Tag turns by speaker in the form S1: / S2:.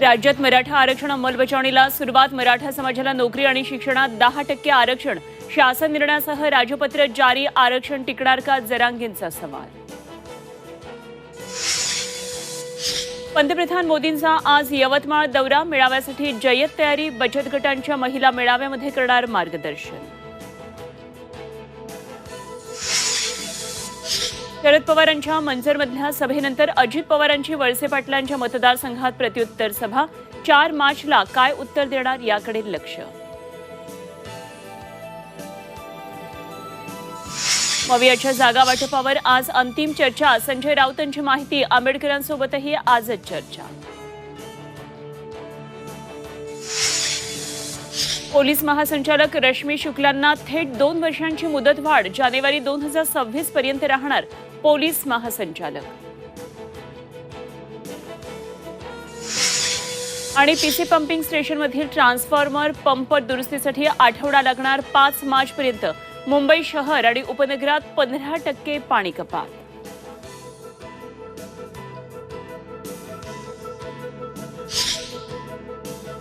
S1: राज्यात मराठा आरक्षण अंमलबजावणीला सुरुवात. मराठा समाजाला नोकरी आणि शिक्षणात 10% आरक्षण. शासन निर्णयासह राजपत्र जारी. आरक्षण टिकणार का? जरांगेंचा सवाल. पंतप्रधान मोदींचा आज यवतमाळ दौरा. मेळाव्यासाठी जय्यत तयारी. बचत गटांच्या महिला मेळाव्यामध्ये करणार मार्गदर्शन. शरद पवारांच्या मंचरमधल्या सभेनंतर अजित पवारांची वळसे पाटलांच्या मतदारसंघात प्रत्युत्तर सभा. 4 मार्चला काय उत्तर देणार याकडे लक्ष. मवियाच्या जागा वाटपावर आज अंतिम चर्चा. संजय राऊतांची माहिती. आंबेडकरांसोबतही आजच चर्चा. पोलीस महासंचालक रश्मी शुक्लांना थेट 2 वर्षांची मुदतवाढ. जानेवारी 2026 पर्यंत राहणार पोलीस महासंचालक. आणि पीसी पंपिंग स्टेशनमधील ट्रान्सफॉर्मर पंप दुरुस्तीसाठी आठवडा लागणार. 5 मार्चपर्यंत मुंबई शहर आणि उपनगरात 15% पाणी कपात.